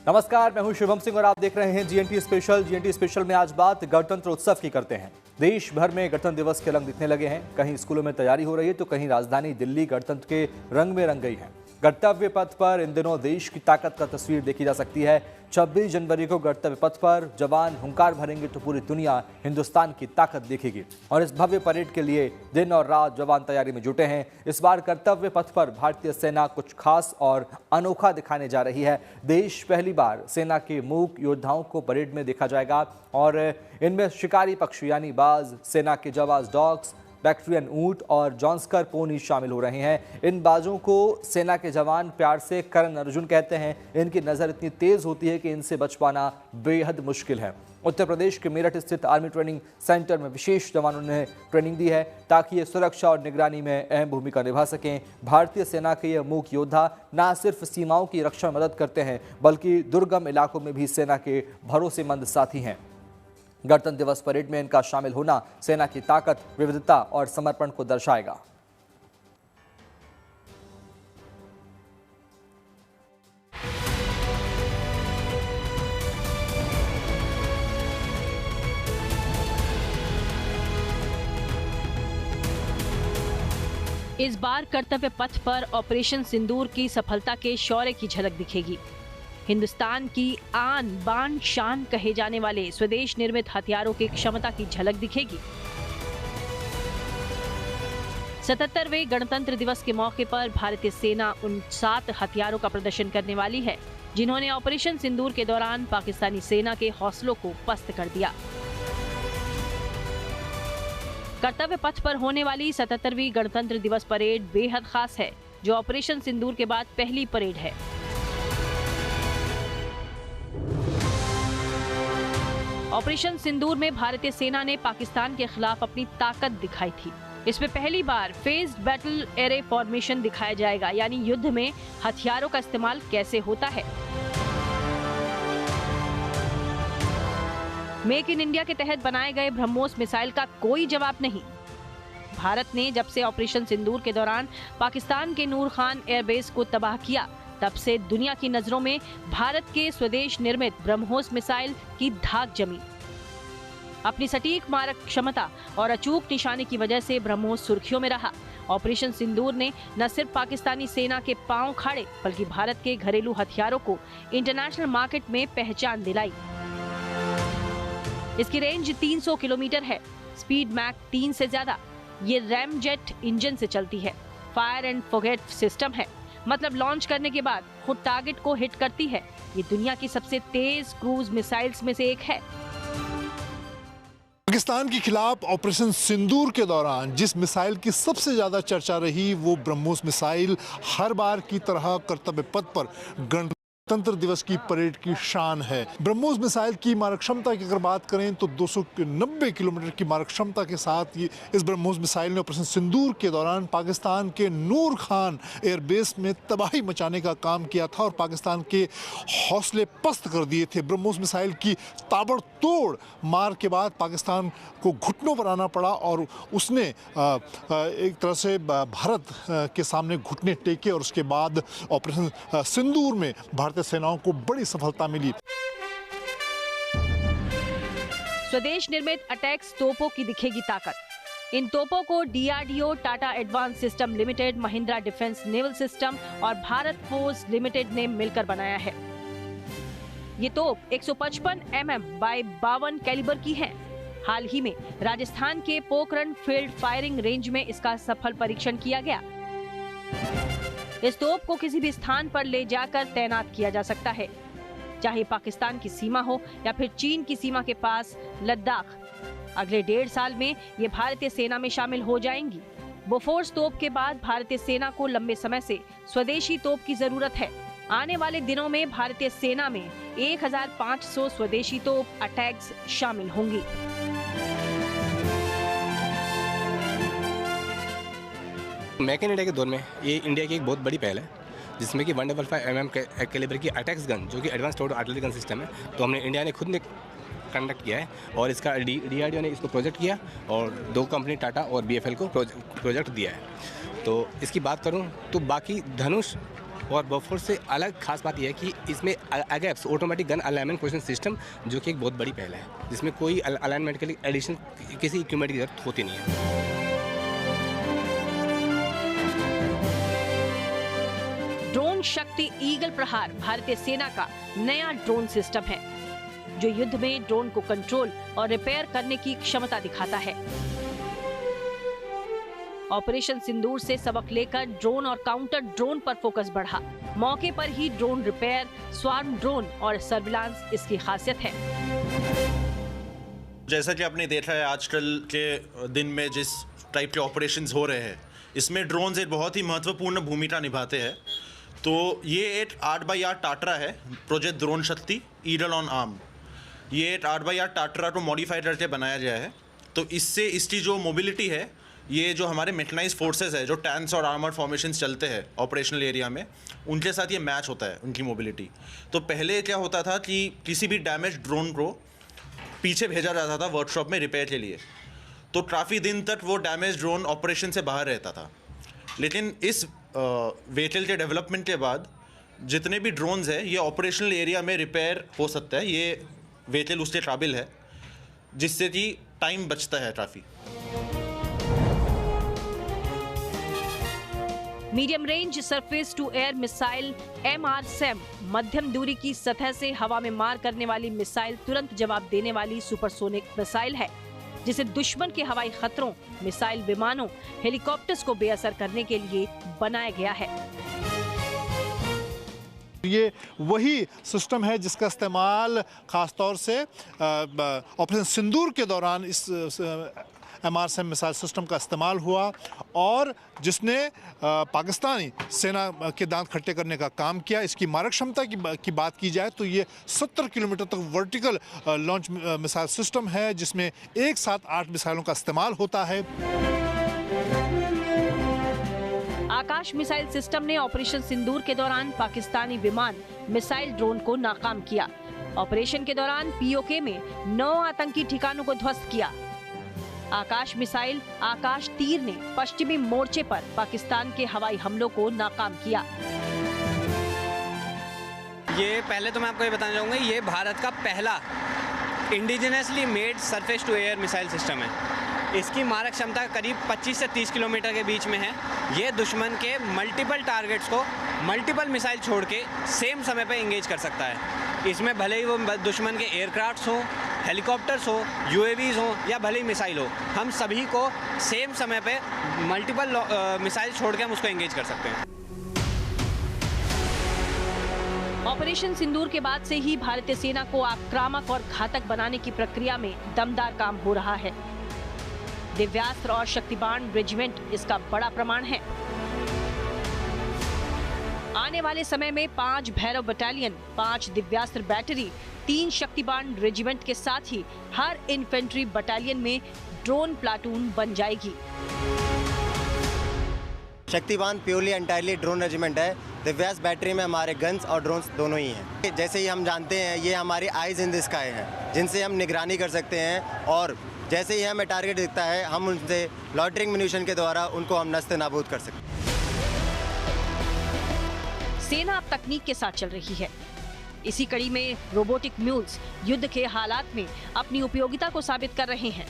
नमस्कार, मैं हूं शुभम सिंह और आप देख रहे हैं जीएनटी स्पेशल। जीएनटी स्पेशल में आज बात गणतंत्र उत्सव की करते हैं। देश भर में गणतंत्र दिवस के रंग दिखने लगे हैं। कहीं स्कूलों में तैयारी हो रही है तो कहीं राजधानी दिल्ली गणतंत्र के रंग में रंग गई है। गंतव्य पथ पर इन दिनों देश की ताकत का तस्वीर देखी जा सकती है। 26 जनवरी को गंतव्य पथ पर जवान हुंकार भरेंगे तो पूरी दुनिया हिंदुस्तान की ताकत देखेगी। और इस भव्य परेड के लिए दिन और रात जवान तैयारी में जुटे हैं। इस बार गंतव्य पथ पर भारतीय सेना कुछ खास और अनोखा दिखाने जा रही है। देश पहली बार सेना के मूक योद्धाओं को परेड में देखा जाएगा और इनमें शिकारी पक्षी यानी बाज, सेना के जवान डॉग्स, बैक्ट्रियन ऊंट और जॉन्स्कर पोनी शामिल हो रहे हैं। इन बाजों को सेना के जवान प्यार से करण अर्जुन कहते हैं। इनकी नज़र इतनी तेज होती है कि इनसे बच पाना बेहद मुश्किल है। उत्तर प्रदेश के मेरठ स्थित आर्मी ट्रेनिंग सेंटर में विशेष जवानों ने ट्रेनिंग दी है ताकि ये सुरक्षा और निगरानी में अहम भूमिका निभा सकें। भारतीय सेना के ये मूक योद्धा न सिर्फ सीमाओं की रक्षा में मदद करते हैं बल्कि दुर्गम इलाकों में भी सेना के भरोसेमंद साथी हैं। गणतंत्र दिवस परेड में इनका शामिल होना सेना की ताकत, विविधता और समर्पण को दर्शाएगा। इस बार कर्तव्य पथ पर ऑपरेशन सिंदूर की सफलता के शौर्य की झलक दिखेगी। हिंदुस्तान की आन बान शान कहे जाने वाले स्वदेश निर्मित हथियारों की क्षमता की झलक दिखेगी। 77वें गणतंत्र दिवस के मौके पर भारतीय सेना उन 7 हथियारों का प्रदर्शन करने वाली है जिन्होंने ऑपरेशन सिंदूर के दौरान पाकिस्तानी सेना के हौसलों को पस्त कर दिया। कर्तव्य पथ पर होने वाली 77वीं गणतंत्र दिवस परेड बेहद खास है, जो ऑपरेशन सिंदूर के बाद पहली परेड है। ऑपरेशन सिंदूर में भारतीय सेना ने पाकिस्तान के खिलाफ अपनी ताकत दिखाई थी। इसमें पहली बार फेज्ड बैटल एरे फॉर्मेशन दिखाया जाएगा, यानी युद्ध में हथियारों का इस्तेमाल कैसे होता है। मेक इन इंडिया के तहत बनाए गए ब्रह्मोस मिसाइल का कोई जवाब नहीं। भारत ने जब से ऑपरेशन सिंदूर के दौरान पाकिस्तान के नूर खान एयरबेस को तबाह किया, तब से दुनिया की नजरों में भारत के स्वदेश निर्मित ब्रह्मोस मिसाइल की धाक जमी। अपनी सटीक मारक क्षमता और अचूक निशाने की वजह से ब्रह्मोस सुर्खियों में रहा। ऑपरेशन सिंदूर ने न सिर्फ पाकिस्तानी सेना के पांव खाड़े बल्कि भारत के घरेलू हथियारों को इंटरनेशनल मार्केट में पहचान दिलाई। इसकी रेंज 300 किलोमीटर है, स्पीड मैक 3 से ज्यादा। ये रैमजेट इंजन से चलती है। फायर एंड फॉरगेट सिस्टम है, मतलब लॉन्च करने के बाद खुद टारगेट को हिट करती है। ये दुनिया की सबसे तेज क्रूज मिसाइल्स में से एक है। पाकिस्तान के खिलाफ ऑपरेशन सिंदूर के दौरान जिस मिसाइल की सबसे ज्यादा चर्चा रही वो ब्रह्मोस मिसाइल हर बार की तरह कर्तव्य पथ पर गणतंत्र दिवस की परेड की शान है। ब्रह्मोस मिसाइल की मारक क्षमता की अगर बात करें तो 290 किलोमीटर की मारक क्षमता के साथ ये इस ब्रह्मोस मिसाइल ने ऑपरेशन सिंदूर के दौरान पाकिस्तान के नूर खान एयरबेस में तबाही मचाने का काम किया था और पाकिस्तान के हौसले पस्त कर दिए थे। ब्रह्मोस मिसाइल की ताबड़तोड़ मार के बाद पाकिस्तान को घुटनों पर आना पड़ा और उसने एक तरह से भारत के सामने घुटने टेके और उसके बाद ऑपरेशन सिंदूर में भारतीय सेनाओं को बड़ी सफलता मिली। स्वदेश निर्मित अटैक्स तोपों की दिखेगी ताकत। इन तोपों को DRDO, Tata advance system limited, Mahindra defence naval system और भारत फोर्स लिमिटेड ने मिलकर बनाया है। ये तोप 155 mm बाय 52 कैलिबर की है। हाल ही में राजस्थान के पोखरण फील्ड फायरिंग रेंज में इसका सफल परीक्षण किया गया। इस तोप को किसी भी स्थान पर ले जाकर तैनात किया जा सकता है, चाहे पाकिस्तान की सीमा हो या फिर चीन की सीमा के पास लद्दाख। अगले 1.5 साल में ये भारतीय सेना में शामिल हो जाएंगी। बोफोर्स तोप के बाद भारतीय सेना को लंबे समय से स्वदेशी तोप की जरूरत है। आने वाले दिनों में भारतीय सेना में 1500 स्वदेशी तोप अटैक्स शामिल होंगी। मेक इन इंडिया के दौर में ये इंडिया की एक बहुत बड़ी पहल है, जिसमें कि 155 mm कैलिबर की अटैक्स गन, जो कि advance total artillery gun system है, तो हमने इंडिया ने खुद ने कंडक्ट किया है और इसका डीआरडीओ ने इसको प्रोजेक्ट किया और 2 कंपनी टाटा और बीएफएल को प्रोजेक्ट दिया है। तो इसकी बात करूं तो बाकी धनुष और बोफोर्स से अलग खास बात यह है कि इसमें अगेप्स automatic gun alignment position system, जो कि एक बहुत बड़ी पहल है, जिसमें कोई अलाइनमेंट के लिए एडिशन किसी इक्विपमेंट की जरूरत होती नहीं है। ड्रोन शक्ति ईगल प्रहार भारतीय सेना का नया ड्रोन सिस्टम है, जो युद्ध में ड्रोन को कंट्रोल और रिपेयर करने की क्षमता दिखाता है। ऑपरेशन सिंदूर से सबक लेकर ड्रोन और काउंटर ड्रोन पर फोकस बढ़ा। मौके पर ही ड्रोन रिपेयर, स्वार्म ड्रोन और सर्विलांस इसकी खासियत है। जैसा कि आपने देखा है आजकल के दिन में जिस टाइप के ऑपरेशंस हो रहे हैं, इसमें ड्रोन्स एक बहुत ही महत्वपूर्ण भूमिका निभाते हैं। तो ये एक 8x8 टाटरा है, प्रोजेक्ट ड्रोन शक्ति ईगल ऑन आर्म। ये एक 8x8 टाटरा को मॉडिफाई करके बनाया गया है। तो इससे इसकी जो मोबिलिटी है, ये जो हमारे मैकेनाइज्ड फोर्सेस है, जो टैंक्स और आर्मर्ड फॉर्मेशंस चलते हैं ऑपरेशनल एरिया में, उनके साथ ये मैच होता है उनकी मोबिलिटी। तो पहले क्या होता था कि किसी भी डैमेज ड्रोन को पीछे भेजा जाता था वर्कशॉप में रिपेयर के लिए, तो काफ़ी दिन तक वो डैमेज ड्रोन ऑपरेशन से बाहर रहता था। लेकिन इस व्हीकल के डेवलपमेंट के बाद जितने भी ड्रोन्स हैं, ये ऑपरेशनल एरिया में रिपेयर हो सकता है। ये व्हीकल उसके काबिल है, जिससे कि टाइम बचता है काफ़ी। Medium range surface to air missile MRSAM मध्यम दूरी की सतह से हवा में मार करने वाली मिसाइल, तुरंत जवाब देने वाली सुपरसोनिक मिसाइल है, जिसे दुश्मन के हवाई खतरों, मिसाइल विमानों, हेलीकॉप्टर्स को बेअसर करने के लिए बनाया गया है। ये वही सिस्टम है जिसका इस्तेमाल खासतौर से ऑपरेशन सिंदूर के दौरान इस MRSAM मिसाइल सिस्टम का इस्तेमाल हुआ, और जिसने पाकिस्तानी सेना के दांत खट्टे करने का काम किया। इसकी मारक क्षमता की बात की जाए तो ये 70 किलोमीटर तक वर्टिकल लॉन्च मिसाइल सिस्टम है, जिसमें एक साथ 8 मिसाइलों का इस्तेमाल होता है। आकाश मिसाइल सिस्टम ने ऑपरेशन सिंदूर के दौरान पाकिस्तानी विमान, मिसाइल ड्रोन को नाकाम किया। ऑपरेशन के दौरान POK में 9 आतंकी ठिकानों को ध्वस्त किया। आकाश मिसाइल आकाश तीर ने पश्चिमी मोर्चे पर पाकिस्तान के हवाई हमलों को नाकाम किया। ये पहले तो मैं आपको ये बताना चाहूँगा, ये भारत का पहला indigenously made surface to air missile system है। इसकी मारक क्षमता करीब 25 से 30 किलोमीटर के बीच में है। ये दुश्मन के मल्टीपल टारगेट्स को मल्टीपल मिसाइल छोड़ के सेम समय पे एंगेज कर सकता है। इसमें भले ही वो दुश्मन के एयरक्राफ्ट्स हों, हेलीकॉप्टर्स हो, UAVs हो या भले ही मिसाइल हो, हम सभी को सेम समय पे मल्टीपल मिसाइल छोड़ के हम उसको एंगेज कर सकते हैं। ऑपरेशन सिंदूर के बाद से ही भारतीय सेना को आक्रामक और घातक बनाने की प्रक्रिया में दमदार काम हो रहा है। दिव्यास्त्र और शक्तिबाण रेजिमेंट इसका बड़ा प्रमाण है। आने वाले समय में 5 Bhairav battalion, 5 Divyastra battery, 3 Shaktibaan regiment के साथ ही हर इन्फेंट्री बटालियन में ड्रोन प्लाटून बन जाएगी। Shaktibaan purely entirely drone regiment है। दिव्यास्त्र बैटरी में हमारे गन्स और ड्रोन्स दोनों ही हैं। जैसे ही हम जानते हैं, ये हमारी आइज इन द स्काई हैं, जिनसे हम निगरानी कर सकते हैं, और जैसे ही हमें टारगेट दिखता है, हम उनसे लॉटरिंग म्यूनिशन के द्वारा उनको हम नस्ते नाबूद कर सकते हैं। सेना अब तकनीक के साथ चल रही है। इसी कड़ी में रोबोटिक म्यूल्स युद्ध के हालात में अपनी उपयोगिता को साबित कर रहे हैं,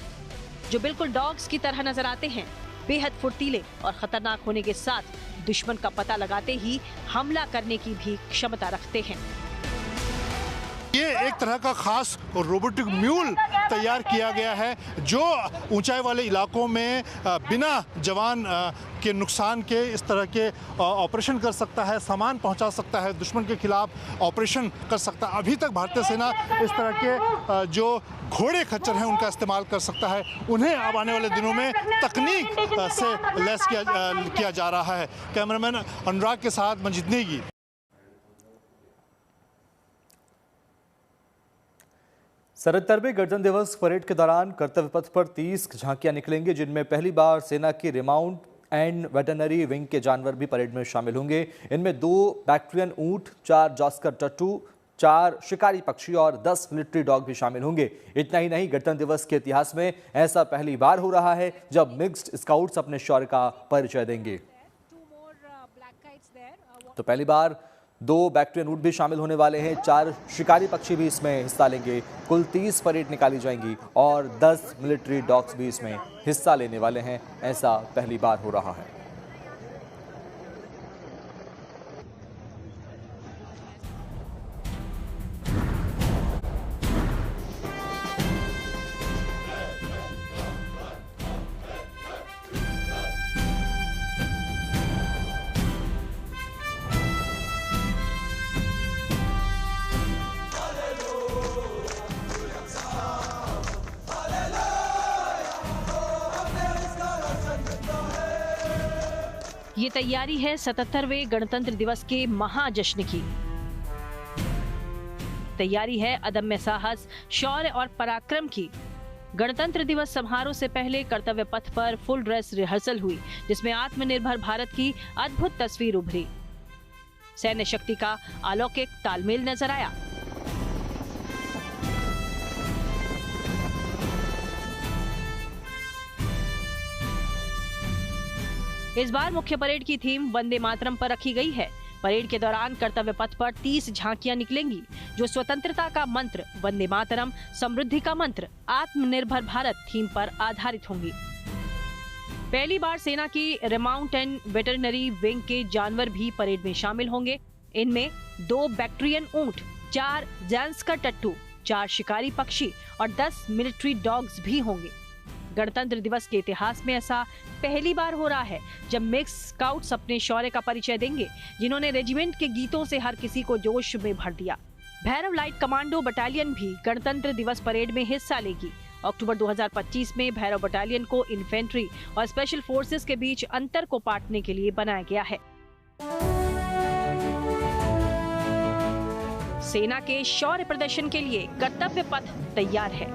जो बिल्कुल डॉग्स की तरह नजर आते हैं। बेहद फुर्तीले और खतरनाक होने के साथ दुश्मन का पता लगाते ही हमला करने की भी क्षमता रखते हैं। ये एक तरह का खास रोबोटिक म्यूल तैयार किया गया है, जो ऊंचाई वाले इलाकों में बिना जवान के नुकसान के इस तरह के ऑपरेशन कर सकता है, सामान पहुंचा सकता है, दुश्मन के खिलाफ ऑपरेशन कर सकता है। अभी तक भारतीय सेना इस तरह के जो घोड़े खच्चर हैं उनका इस्तेमाल कर सकता है। उन्हें अब आने वाले दिनों में तकनीक से लैस किया जा रहा है। कैमरामैन अनुराग के साथ मंजीत नेगी। सरहद में गणतंत्र दिवस परेड के दौरान कर्तव्य पथ पर 30 झांकियां निकलेंगी, जिनमें पहली बार सेना की रिमाउंट एंड वेटरनरी विंग के जानवर भी परेड में शामिल होंगे। इनमें 2 बैक्ट्रियन ऊंट, 4 जॉस्कर टट्टू, 4 शिकारी पक्षी और 10 मिलिट्री डॉग भी शामिल होंगे। इतना ही नहीं, गणतंत्र दिवस के इतिहास में ऐसा पहली बार हो रहा है जब मिक्स्ड स्काउट्स अपने शौर्य का परिचय देंगे। तो पहली बार 2 बैक्टीरियन ऊंट भी शामिल होने वाले हैं, 4 शिकारी पक्षी भी इसमें हिस्सा लेंगे। कुल 30 परेड निकाली जाएंगी और 10 मिलिट्री डॉग्स भी इसमें हिस्सा लेने वाले हैं। ऐसा पहली बार हो रहा है। ये तैयारी है 77वें गणतंत्र दिवस के महाजश्न की। तैयारी है अदम्य साहस, शौर्य और पराक्रम की। गणतंत्र दिवस समारोह से पहले कर्तव्य पथ पर फुल ड्रेस रिहर्सल हुई, जिसमें आत्मनिर्भर भारत की अद्भुत तस्वीर उभरी। सैन्य शक्ति का अलौकिक तालमेल नजर आया। इस बार मुख्य परेड की थीम वंदे मातरम पर रखी गई है। परेड के दौरान कर्तव्य पथ पर 30 झांकियां निकलेंगी, जो स्वतंत्रता का मंत्र वंदे मातरम, समृद्धि का मंत्र आत्मनिर्भर भारत थीम पर आधारित होंगी। पहली बार सेना की रेमाउंट एंड वेटरनरी विंग के जानवर भी परेड में शामिल होंगे। इनमें 2 बैक्टीरियन ऊंट, 4 जैंस्कर टट्टू, 4 शिकारी पक्षी और 10 मिलिट्री डॉग्स भी होंगे। गणतंत्र दिवस के इतिहास में ऐसा पहली बार हो रहा है जब मिक्स स्काउट्स अपने शौर्य का परिचय देंगे, जिन्होंने रेजिमेंट के गीतों से हर किसी को जोश में भर दिया। भैरव लाइट कमांडो बटालियन भी गणतंत्र दिवस परेड में हिस्सा लेगी। अक्टूबर 2025 में भैरव बटालियन को इन्फेंट्री और स्पेशल फोर्सेस के बीच अंतर को पाटने के लिए बनाया गया है। सेना के शौर्य प्रदर्शन के लिए कर्तव्य पथ तैयार है।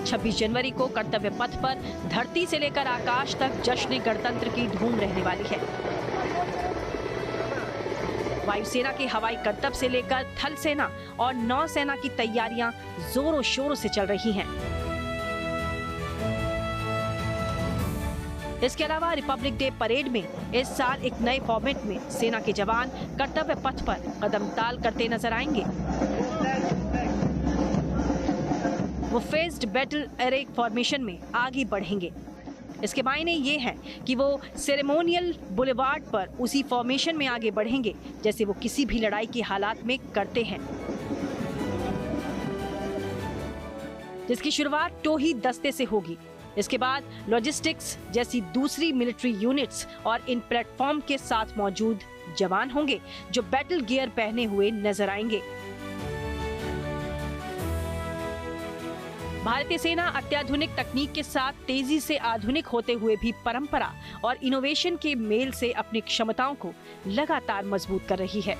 26 जनवरी को कर्तव्य पथ पर धरती से लेकर आकाश तक जश्न गणतंत्र की धूम रहने वाली है। वायुसेना के हवाई करतब से लेकर थल सेना और नौसेना की तैयारियां जोरों शोरों से चल रही हैं। इसके अलावा रिपब्लिक डे परेड में इस साल एक नए फॉर्मेट में सेना के जवान कर्तव्य पथ पर कदम ताल करते नजर आएंगे। वो फेस्ड बैटल एरे फॉर्मेशन में आगे बढ़ेंगे। इसके मायने ये हैं कि वो सेरेमोनियल बुलेवार्ड पर उसी फॉर्मेशन में आगे बढ़ेंगे जैसे वो किसी भी लड़ाई के हालात में करते हैं, जिसकी शुरुआत टोही दस्ते से होगी। इसके बाद लॉजिस्टिक्स जैसी दूसरी मिलिट्री यूनिट्स और इन प्लेटफॉर्म के साथ मौजूद जवान होंगे जो बैटल गियर पहने हुए नजर आएंगे। भारतीय सेना अत्याधुनिक तकनीक के साथ तेजी से आधुनिक होते हुए भी परंपरा और इनोवेशन के मेल से अपनी क्षमताओं को लगातार मजबूत कर रही है।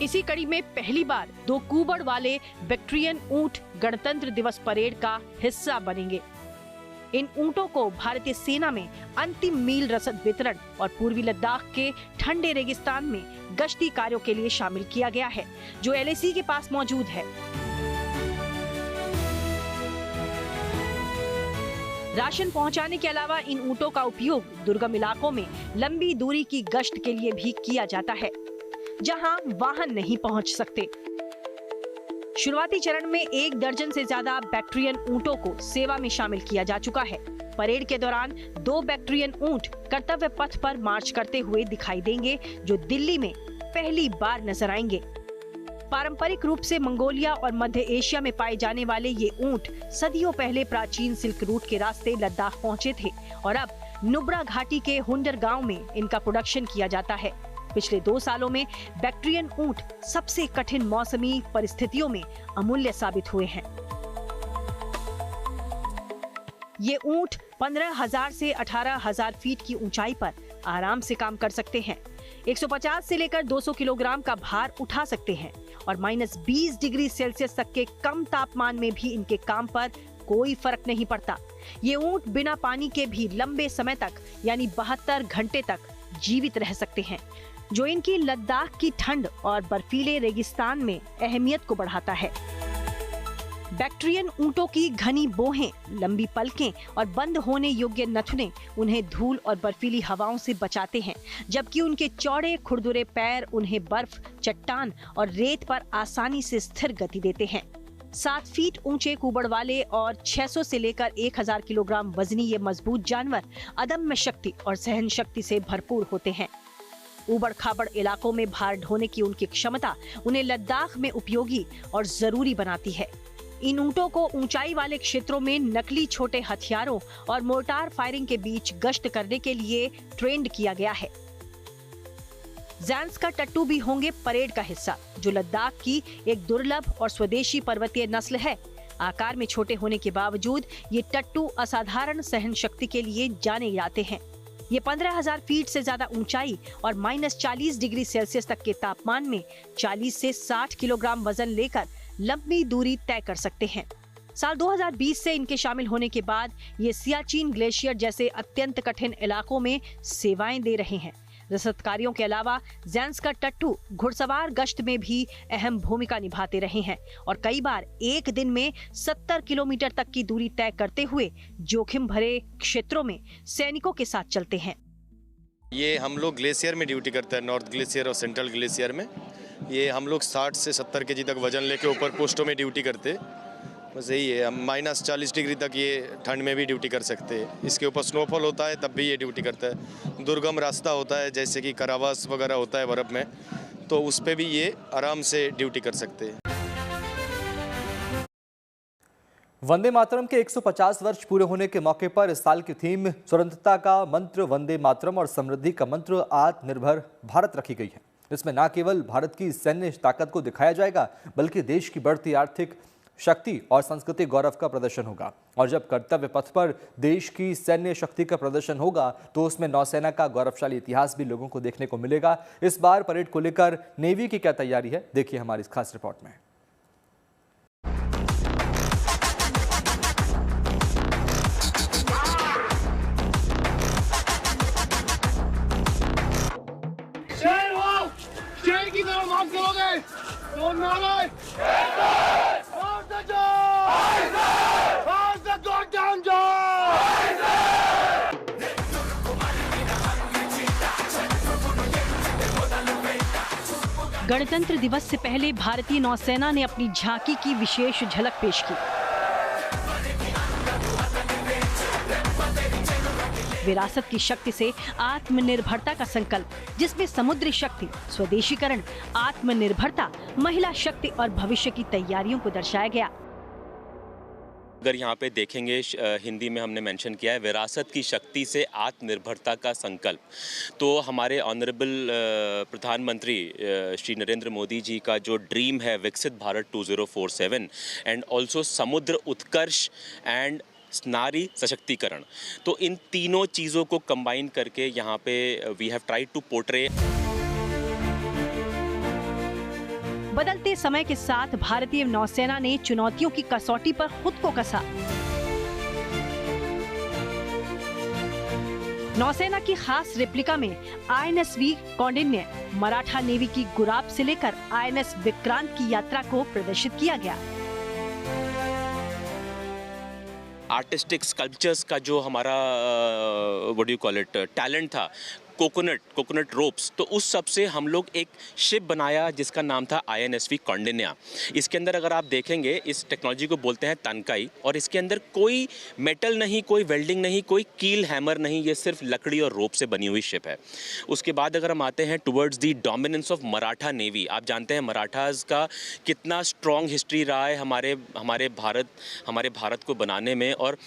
इसी कड़ी में पहली बार 2 कुबड़ वाले बैक्टीरियन ऊंट गणतंत्र दिवस परेड का हिस्सा बनेंगे। इन ऊंटों को भारतीय सेना में अंतिम मील रसद वितरण और पूर्वी लद्दाख के ठंडे रेगिस्तान में गश्ती कार्यों के लिए शामिल किया गया है, जो LAC के पास मौजूद है। राशन पहुंचाने के अलावा इन ऊंटों का उपयोग दुर्गम इलाकों में लंबी दूरी की गश्त के लिए भी किया जाता है, जहां वाहन नहीं पहुंच सकते। शुरुआती चरण में 1 दर्जन से ज्यादा बैक्टीरियन ऊंटों को सेवा में शामिल किया जा चुका है। परेड के दौरान 2 बैक्टीरियन ऊंट कर्तव्य पथ पर मार्च करते हुए दिखाई देंगे, जो दिल्ली में पहली बार नजर आएंगे। पारंपरिक रूप से मंगोलिया और मध्य एशिया में पाए जाने वाले ये ऊंट सदियों पहले प्राचीन सिल्क रूट के रास्ते लद्दाख पहुंचे थे और अब नुब्रा घाटी के हुंडर गांव में इनका प्रोडक्शन किया जाता है। पिछले 2 सालों में बैक्टीरियन ऊंट सबसे कठिन मौसमी परिस्थितियों में अमूल्य साबित हुए हैं। ये ऊंट 15,000 से 18,000 फीट की ऊंचाई पर आराम से काम कर सकते हैं। 150 से लेकर 200 किलोग्राम का भार उठा सकते हैं और -20 डिग्री सेल्सियस तक के कम तापमान में भी इनके काम पर कोई फर्क नहीं पड़ता। ये ऊंट बिना पानी के भी लंबे समय तक यानी 72 घंटे तक जीवित रह सकते हैं, जो इनकी लद्दाख की ठंड और बर्फीले रेगिस्तान में अहमियत को बढ़ाता है। बैक्ट्रियन ऊंटों की घनी बोहें, लंबी पलकें और बंद होने योग्य नथुने उन्हें धूल और बर्फीली हवाओं से बचाते हैं, जबकि उनके चौड़े खुरदुरे पैर उन्हें बर्फ, चट्टान और रेत पर आसानी से स्थिर गति देते हैं। 7 फीट ऊंचे कुबड़ वाले और 600 से लेकर 1000 किलोग्राम वजनी ये मजबूत जानवर अदम्य शक्ति और सहन शक्ति से भरपूर होते हैं। ऊबड़ खाबड़ इलाकों में भार ढोने की उनकी क्षमता उन्हें लद्दाख में उपयोगी और जरूरी बनाती है। इन ऊंटों को ऊंचाई वाले क्षेत्रों में नकली छोटे हथियारों और मोर्टार फायरिंग के बीच गश्त करने के लिए ट्रेंड किया गया है। ज़ैंस का टट्टू भी होंगे परेड का हिस्सा, जो लद्दाख की एक दुर्लभ और स्वदेशी पर्वतीय नस्ल है। आकार में छोटे होने के बावजूद ये टट्टू असाधारण सहन शक्ति के लिए जाने जाते हैं। ये 15,000 फीट से ज्यादा ऊंचाई और -40 डिग्री सेल्सियस तक के तापमान में 40 से 60 किलोग्राम वजन लेकर लंबी दूरी तय कर सकते हैं। साल 2020 से इनके शामिल होने के बाद ये सियाचिन ग्लेशियर जैसे अत्यंत कठिन इलाकों में सेवाएं दे रहे हैं। रसदकारियों के अलावा ज़ैंस का टट्टू घुड़सवार गश्त में भी अहम भूमिका निभाते रहे हैं और कई बार एक दिन में 70 किलोमीटर तक की दूरी तय करते हुए जोखिम भरे क्षेत्रों में सैनिकों के साथ चलते हैं। ये हम लोग ग्लेशियर में ड्यूटी करते हैं, नॉर्थ ग्लेशियर और सेंट्रल ग्लेशियर में। ये हम लोग 60 से 70 केजी तक वजन लेके ऊपर पोस्टों में ड्यूटी करते हैं। बस यही है, हम -40 डिग्री तक ये ठंड में भी ड्यूटी कर सकते हैं। इसके ऊपर स्नोफॉल होता है तब भी ये ड्यूटी करता है। दुर्गम रास्ता होता है जैसे कि करावास वगैरह होता है बर्फ़ में, तो उस पर भी ये आराम से ड्यूटी कर सकते हैं। वंदे मातरम के 150 वर्ष पूरे होने के मौके पर इस साल की थीम स्वतंत्रता का मंत्र वंदे मातरम और समृद्धि का मंत्र आत्मनिर्भर भारत रखी गई है। इसमें न केवल भारत की सैन्य ताकत को दिखाया जाएगा, बल्कि देश की बढ़ती आर्थिक शक्ति और सांस्कृतिक गौरव का प्रदर्शन होगा। और जब कर्तव्य पथ पर देश की सैन्य शक्ति का प्रदर्शन होगा तो उसमें नौसेना का गौरवशाली इतिहास भी लोगों को देखने को मिलेगा। इस बार परेड को लेकर नेवी की क्या तैयारी है, देखिए हमारी इस खास रिपोर्ट में। गणतंत्र दिवस से पहले भारतीय नौसेना ने अपनी झांकी की विशेष झलक पेश की। विरासत की शक्ति से आत्मनिर्भरता का संकल्प, जिसमें समुद्री शक्ति, स्वदेशीकरण, आत्मनिर्भरता, महिला शक्ति और भविष्य की तैयारियों को दर्शाया गया। अगर यहाँ पे देखेंगे हिंदी में हमने मेंशन किया है विरासत की शक्ति से आत्मनिर्भरता का संकल्प। तो हमारे ऑनरेबल प्रधानमंत्री श्री नरेंद्र मोदी जी का जो ड्रीम है विकसित भारत 2047 एंड ऑल्सो समुद्र उत्कर्ष एंड नारी सशक्तिकरण, तो इन तीनों चीज़ों को कंबाइन करके यहाँ पे we have tried to portray. बदलते समय के साथ भारतीय नौसेना ने चुनौतियों की कसौटी पर खुद को कसा। नौसेना की खास रेप्लिका में INSV कौंडिन्य, मराठा नेवी की गुराब से लेकर INS विक्रांत की यात्रा को प्रदर्शित किया गया। आर्टिस्टिक स्कल्पचर्स का जो हमारा what do you call it talent था, कोकोनट रोप्स, तो उस सब से हम लोग एक शिप बनाया जिसका नाम था INSV कौंडिन्या। इसके अंदर अगर आप देखेंगे इस टेक्नोलॉजी को बोलते हैं तनकाई, और इसके अंदर कोई मेटल नहीं, कोई वेल्डिंग नहीं, कोई कील हैमर नहीं, ये सिर्फ लकड़ी और रोप से बनी हुई शिप है। उसके बाद अगर हम आते हैं towards the dominance of Maratha navy, आप जानते हैं मराठाज का कितना स्ट्रॉन्ग हिस्ट्री रहा है हमारे भारत को बनाने में, और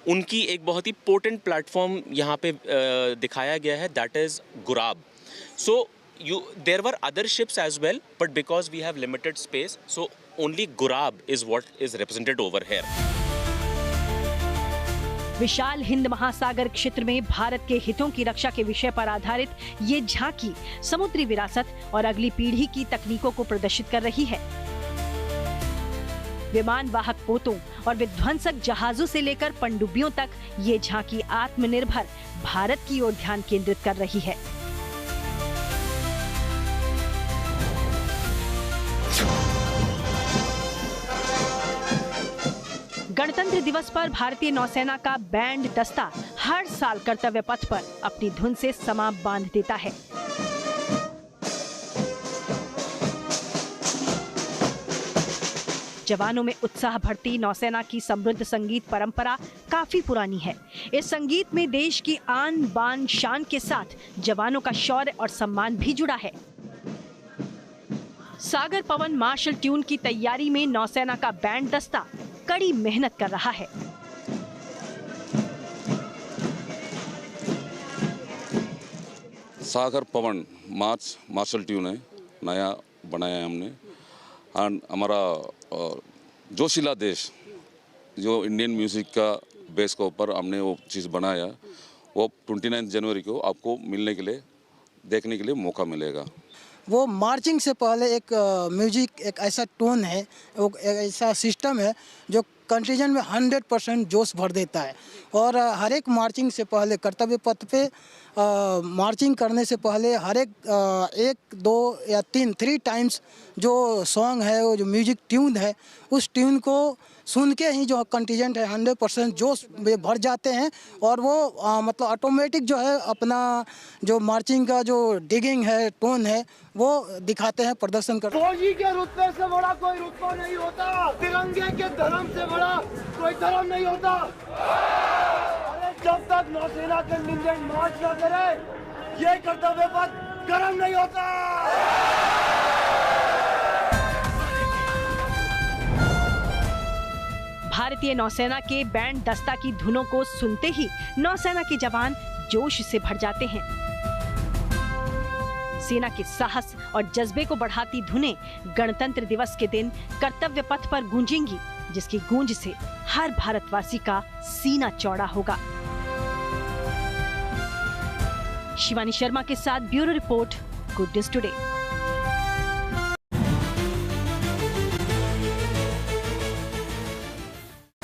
उनकी एक बहुत ही पोटेंट प्लेटफॉर्म यहाँ पे दिखाया गया है, that is Gurab. So there were other ships as well, but because we have limited space, so only Gurab is what is represented over here. विशाल हिंद महासागर क्षेत्र में भारत के हितों की रक्षा के विषय पर आधारित ये झांकी समुद्री विरासत और अगली पीढ़ी की तकनीकों को प्रदर्शित कर रही है। विमान वाहक पोतों और विध्वंसक जहाजों से लेकर पनडुब्बियों तक ये झांकी आत्मनिर्भर भारत की ओर ध्यान केंद्रित कर रही है। गणतंत्र दिवस पर भारतीय नौसेना का बैंड दस्ता हर साल कर्तव्य पथ पर अपनी धुन से समा बांध देता है। जवानों में उत्साह भरती नौसेना की समृद्ध संगीत परंपरा काफी पुरानी है। इस संगीत में देश की आन बान शान के साथ जवानों का शौर्य और सम्मान भी जुड़ा है। सागर पवन मार्शल ट्यून की तैयारी में नौसेना का बैंड दस्ता कड़ी मेहनत कर रहा है। सागर पवन मार्शल ट्यून है, नया बनाया है हमने। और हमारा जोशीला देश जो इंडियन म्यूजिक का बेस के ऊपर हमने वो चीज़ बनाया, वो 29 जनवरी को आपको मिलने के लिए देखने के लिए मौका मिलेगा। वो मार्चिंग से पहले एक म्यूजिक एक ऐसा टोन है, वो एक ऐसा सिस्टम है जो कंटीजेंट में 100% जोश भर देता है। और हर एक मार्चिंग से पहले कर्तव्य पथ पे मार्चिंग करने से पहले हर एक 1, 2 या 3 टाइम्स जो सॉन्ग है, वो जो म्यूजिक ट्यून है, उस ट्यून को सुन के ही जो कंटीजेंट है 100% जोश में भर जाते हैं। और वो मतलब ऑटोमेटिक जो है अपना जो मार्चिंग का जो डिगिंग है, टोन है, वो दिखाते हैं, प्रदर्शन करते हैं। फौजी के रुतबे से बड़ा कोई रुतबा नहीं होता, तिरंगे के धर्म से बड़ा कोई धर्म नहीं होता। अरे जब तक नौसेना के कंटिजेंट मार्च न करे, ये कर्तव्य पथ गर्म नहीं होता। भारतीय नौसेना के बैंड दस्ता की धुनों को सुनते ही नौसेना के जवान जोश से भर जाते हैं। सेना के साहस और जज्बे को बढ़ाती धुनें गणतंत्र दिवस के दिन कर्तव्य पथ पर गूंजेंगी, जिसकी गूंज से हर भारतवासी का सीना चौड़ा होगा। शिवानी शर्मा के साथ bureau report, good news today.